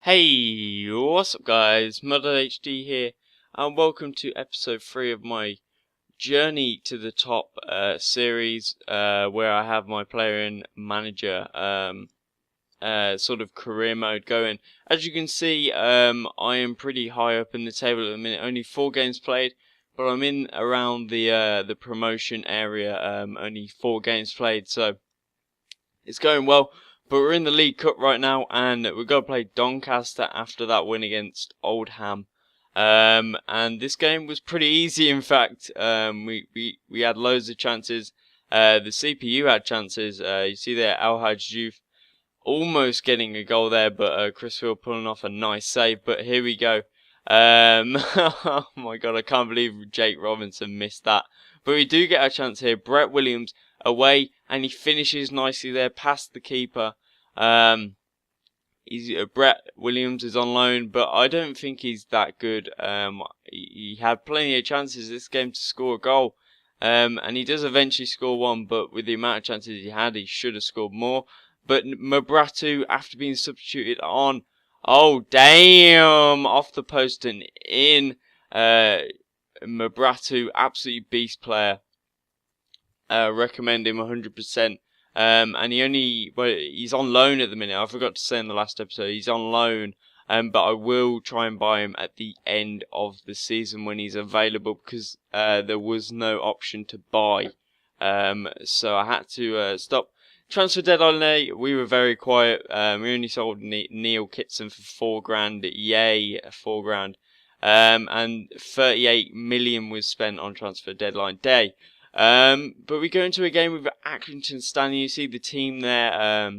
Hey, what's up guys, HD here, and welcome to episode 3 of my Journey to the Top series, where I have my player and manager sort of career mode going. As you can see, I am pretty high up in the table at the minute, only 4 games played, but I'm in around the promotion area, only 4 games played, so it's going well. But we're in the League Cup right now, and we're going to play Doncaster after that win against Oldham. And this game was pretty easy, in fact. We had loads of chances. The CPU had chances. You see there, Al Hadjouf almost getting a goal there, but Chris Hill pulling off a nice save. But here we go. Oh my god, I can't believe Jake Robinson missed that. But we do get a chance here. Brett Williams away, and he finishes nicely there past the keeper. Brett Williams is on loan, but I don't think he's that good. He had plenty of chances this game to score a goal, and he does eventually score one, but with the amount of chances he had, he should have scored more. But Mabratu, after being substituted on, oh damn, off the post and in. Mabratu, absolutely beast player. Recommend him 100%. And he's on loan at the minute. I forgot to say in the last episode, he's on loan. But I will try and buy him at the end of the season when he's available, because there was no option to buy. So I had to stop. Transfer deadline day, we were very quiet. We only sold Neil Kitson for $4,000. Yay, $4,000. And 38 million was spent on transfer deadline day. But we go into a game with Accrington Stanley. You see the team there,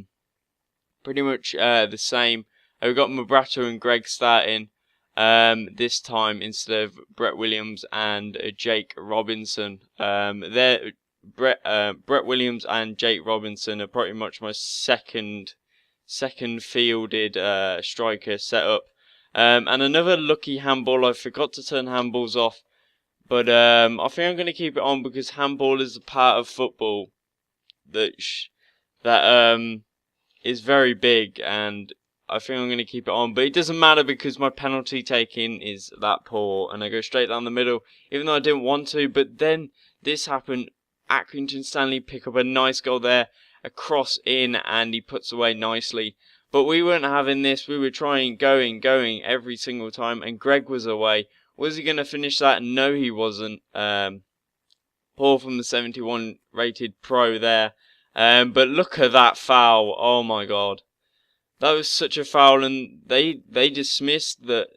pretty much the same. We've got Mabratu and Greg starting this time instead of Brett Williams and Jake Robinson. Brett Williams and Jake Robinson are pretty much my second fielded striker setup. And another lucky handball. I forgot to turn handballs off. But I think I'm going to keep it on, because handball is a part of football that is very big, and I think I'm going to keep it on. But it doesn't matter, because my penalty taking is that poor, and I go straight down the middle, even though I didn't want to. But then this happened. Accrington Stanley pick up a nice goal there, a cross in, and he puts away nicely. But we weren't having this. We were trying, going every single time, and Greg was away. Was he going to finish that? No, he wasn't. Poor from the 71 rated pro there. But look at that foul. Oh my god. That was such a foul, and they dismissed that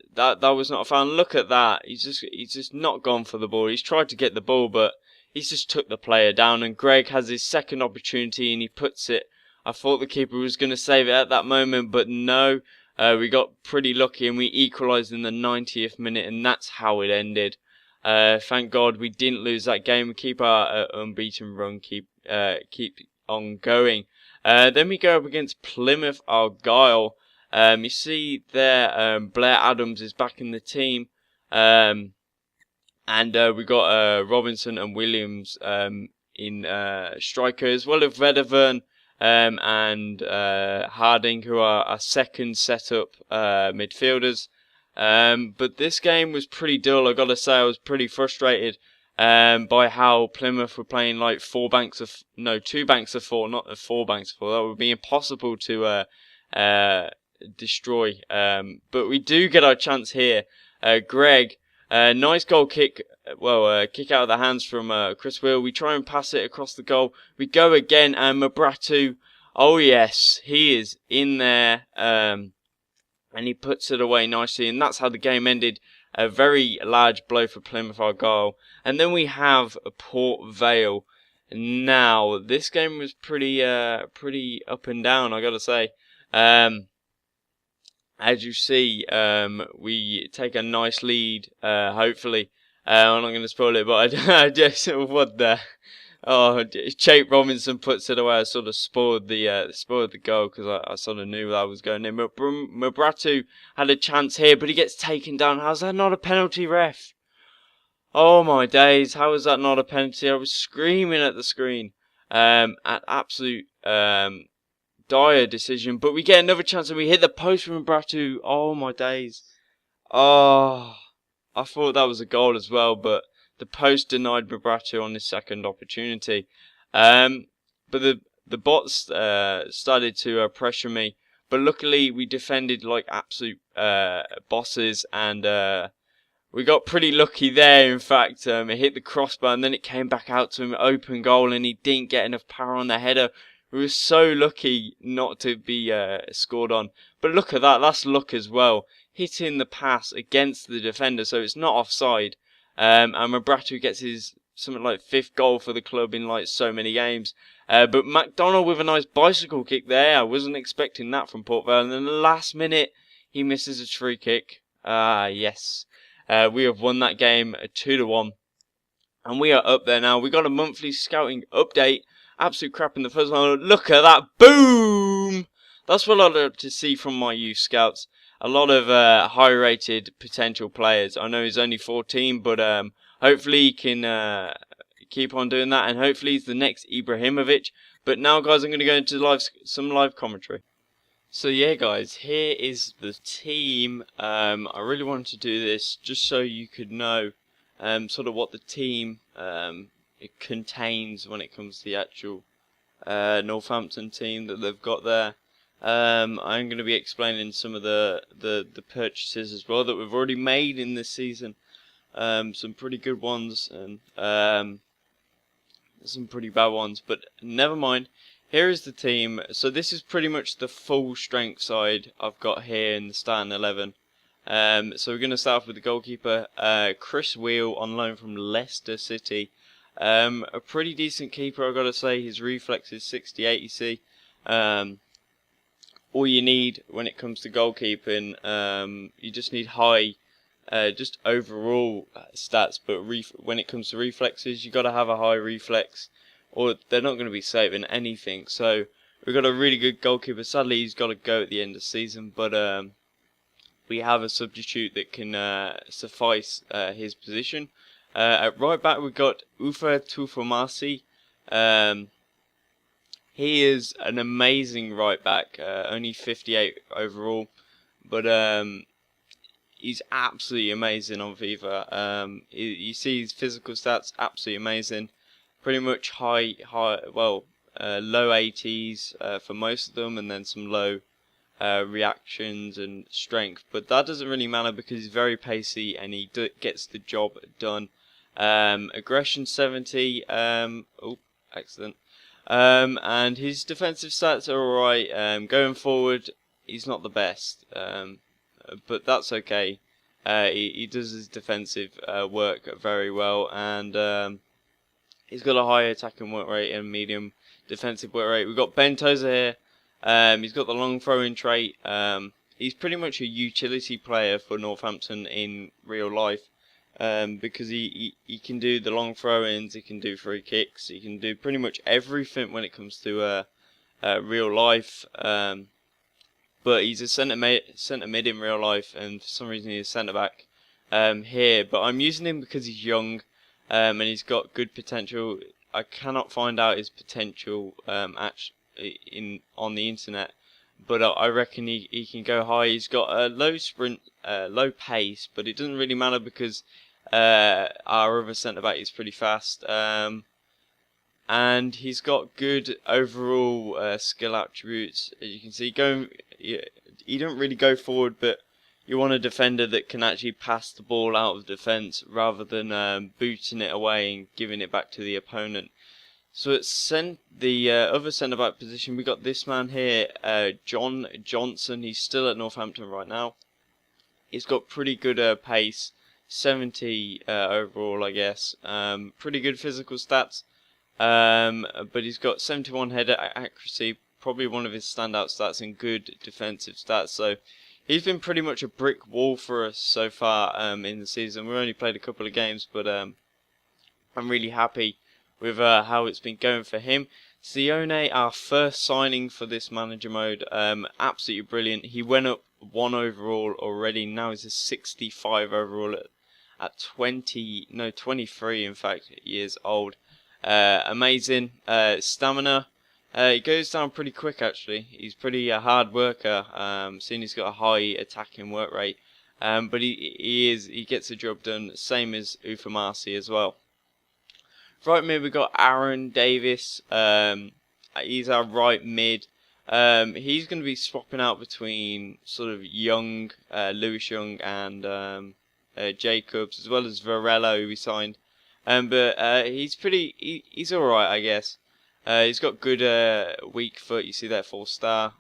was not a foul. And look at that. He's just not gone for the ball. He's tried to get the ball, but he's just took the player down, and Greg has his second opportunity and he puts it. I thought the keeper was going to save it at that moment, but no. We got pretty lucky and we equalised in the 90th minute, and that's how it ended. Thank God we didn't lose that game. We keep our unbeaten run, keep on going. Then we go up against Plymouth Argyle. You see there, Blair Adams is back in the team. And we got Robinson and Williams in striker, as well as Vedderburn. And Harding, who are our second setup midfielders. But this game was pretty dull. I gotta say, I was pretty frustrated by how Plymouth were playing like two banks of four, not 4 banks of 4. That would be impossible to destroy. But we do get our chance here. Greg, nice goal kick. Kick out of the hands from Chris Will. We try and pass it across the goal. We go again, and Mabratu, oh yes, he is in there, and he puts it away nicely, and that's how the game ended. A very large blow for Plymouth Argyle. And then we have Port Vale. Now, this game was pretty up and down, I gotta say. As you see, we take a nice lead, hopefully. I'm not going to spoil it, but I just, what the, oh, Jake Robinson puts it away. I sort of spoiled the goal, because I sort of knew that was going in. But Mabratu had a chance here, but he gets taken down. How's that not a penalty, ref? Oh my days, how is that not a penalty? I was screaming at the screen, at absolute dire decision. But we get another chance and we hit the post from Bratu. Oh my days. Oh, I thought that was a goal as well, but the post denied Bratu on his second opportunity. But the bots started to pressure me, but luckily we defended like absolute bosses, and we got pretty lucky there. In fact, it hit the crossbar and then it came back out to him, open goal, and he didn't get enough power on the header. We were so lucky not to be scored on. But look at that, that's luck as well. Hitting the pass against the defender, so it's not offside. And Mabratu gets his something like 5th goal for the club in like so many games. But McDonald with a nice bicycle kick there. I wasn't expecting that from Port Vale. And then the last minute, he misses a free kick. Yes. We have won that game 2-1. And we are up there now. We got a monthly scouting update. Absolute crap in the first one. Look at that. Boom! That's what I'd like to see from my youth scouts. A lot of high-rated potential players. I know he's only 14, but hopefully he can keep on doing that. And hopefully he's the next Ibrahimovic. But now, guys, I'm going to go into some live commentary. So yeah, guys, here is the team. I really wanted to do this just so you could know sort of what the team it contains when it comes to the actual Northampton team that they've got there. I'm going to be explaining some of the purchases as well that we've already made in this season. Some pretty good ones and some pretty bad ones, but never mind. Here is the team. So this is pretty much the full strength side I've got here in the starting 11. So we're going to start off with the goalkeeper, Chris Wheel on loan from Leicester City. A pretty decent keeper, I've got to say. His reflex is 68, you see. All you need when it comes to goalkeeping, you just need high, just overall stats. But when it comes to reflexes, you got to have a high reflex, or they're not going to be saving anything. So we've got a really good goalkeeper. Sadly, he's got to go at the end of the season, but we have a substitute that can suffice his position. At right back, we've got Ufa Tufamasi. He is an amazing right back, only 58 overall, but he's absolutely amazing on FIFA. You see his physical stats, absolutely amazing. Pretty much low 80s for most of them, and then some low reactions and strength. But that doesn't really matter because he's very pacey and he gets the job done. Aggression 70. Oh, excellent. And his defensive stats are alright. Going forward, he's not the best, but that's okay. He does his defensive work very well, and he's got a high attacking work rate and medium defensive work rate. We've got Ben Tozer here. He's got the long throwing trait. He's pretty much a utility player for Northampton in real life. Because he can do the long throw-ins, he can do free kicks, he can do pretty much everything when it comes to real life. But he's a centre mid in real life, and for some reason he's a centre back here. But I'm using him because he's young and he's got good potential. I cannot find out his potential actually on the internet, but I reckon he can go high. He's got a low sprint, low pace, but it doesn't really matter because our other centre back is pretty fast, and he's got good overall skill attributes. As you can see, he don't really go forward, but you want a defender that can actually pass the ball out of defence rather than booting it away and giving it back to the opponent. So it's the other centre back position. We got this man here, John Johnson. He's still at Northampton right now. He's got pretty good pace. 70 overall, I guess. Pretty good physical stats, but he's got 71 header accuracy, probably one of his standout stats, and good defensive stats. So he's been pretty much a brick wall for us so far in the season. We've only played a couple of games, but I'm really happy with how it's been going for him. Sione, our first signing for this manager mode, absolutely brilliant. He went up 1 overall already. Now he's a 65 overall at 23 in fact years old. Amazing stamina, He goes down pretty quick actually. He's pretty hard worker, seeing he's got a high attacking work rate. But he gets the job done, same as Ufamasi as well. Right mid we got Aaron Davis. He's our right mid. He's going to be swapping out between sort of Young, Lewis Young, and Jacobs, as well as Varela, who we signed. But he's all right, I guess. He's got good weak foot. You see that 4-star.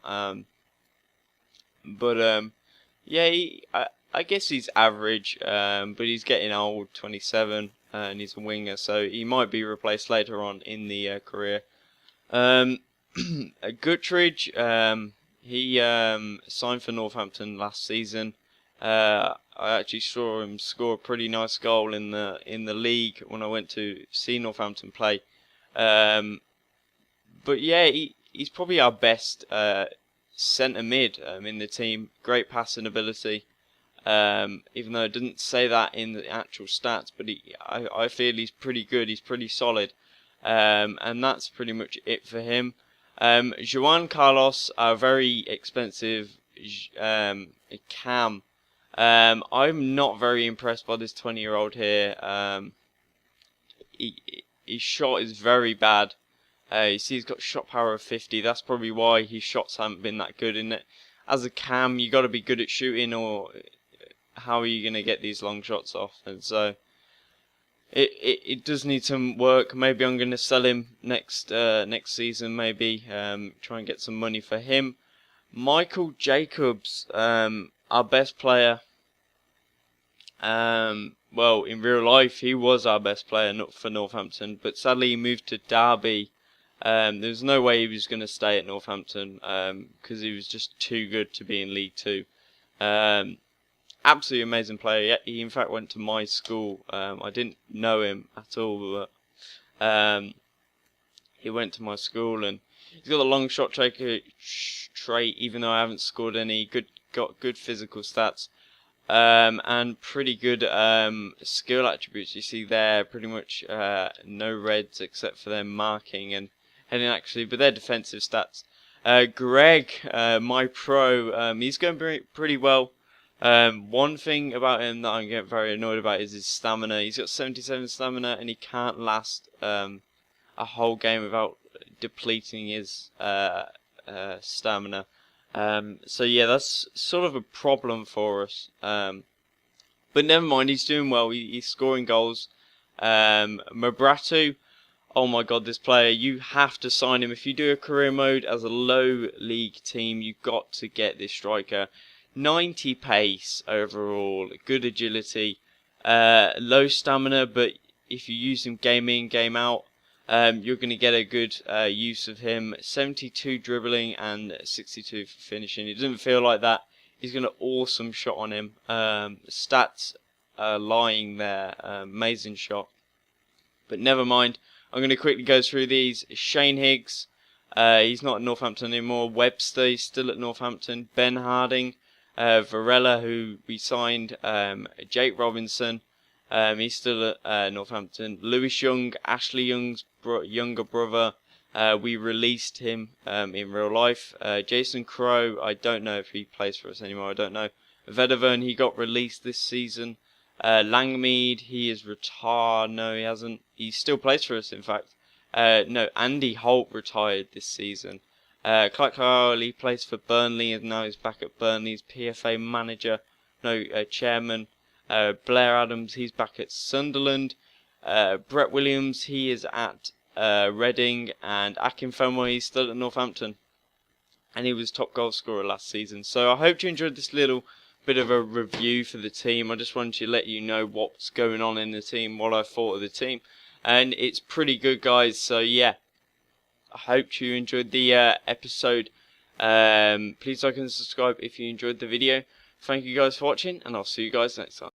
Yeah, I guess he's average. But he's getting old, 27, and he's a winger, so he might be replaced later on in the career. Guttridge, he signed for Northampton last season. I actually saw him score a pretty nice goal in the league when I went to see Northampton play. But yeah, he's probably our best centre mid in the team. Great passing ability. Even though I didn't say that in the actual stats, but I feel he's pretty good. He's pretty solid. And that's pretty much it for him. Juan Carlos, a very expensive cam. I'm not very impressed by this 20-year-old here. His shot is very bad. You see he's got shot power of 50. That's probably why his shots haven't been that good in it. As a cam, you got to be good at shooting, or how are you going to get these long shots off? And so it does need some work. Maybe I'm going to sell him next season. Maybe try and get some money for him. Michael Jacobs, our best player. Well, in real life, he was our best player for Northampton, but sadly he moved to Derby. There's no way he was going to stay at Northampton because he was just too good to be in League Two. Absolutely amazing player. He in fact went to my school. I didn't know him at all, but he went to my school, and he's got a long shot trait. Even though I haven't scored any, got good physical stats. And pretty good skill attributes. You see there, pretty much no reds except for their marking and heading actually, but they're defensive stats. Greg, my pro, he's going pretty well. One thing about him that I'm getting very annoyed about is his stamina. He's got 77 stamina, and he can't last a whole game without depleting his stamina. So yeah, that's sort of a problem for us. But never mind, he's doing well. He's scoring goals. Mabratu, oh my god, this player, you have to sign him. If you do a career mode as a low league team, you've got to get this striker. 90 pace overall, good agility, low stamina, but if you use him game in, game out, you're going to get a good use of him. 72 dribbling and 62 for finishing. It doesn't feel like that. He's got an awesome shot on him. Stats lying there. Amazing shot. But never mind. I'm going to quickly go through these. Shane Higgs. He's not at Northampton anymore. Webster, he's still at Northampton. Ben Harding. Varela, who we signed. Jake Robinson. He's still at Northampton. Lewis Young, Ashley Young's younger brother. We released him in real life. Jason Crow, I don't know if he plays for us anymore. I don't know. Vedevern, he got released this season. Langmead, he is retired. No, he hasn't. He still plays for us, in fact. No, Andy Holt retired this season. Clark Carl, he plays for Burnley, and now he's back at Burnley. He's PFA manager. No, chairman. Blair Adams, he's back at Sunderland. Brett Williams, he is at Reading. And Akinfenwa, he's still at Northampton. And he was top goal scorer last season. So I hope you enjoyed this little bit of a review for the team. I just wanted to let you know what's going on in the team, what I thought of the team. And it's pretty good, guys. So yeah, I hope you enjoyed the episode. Please like and subscribe if you enjoyed the video. Thank you guys for watching, and I'll see you guys next time.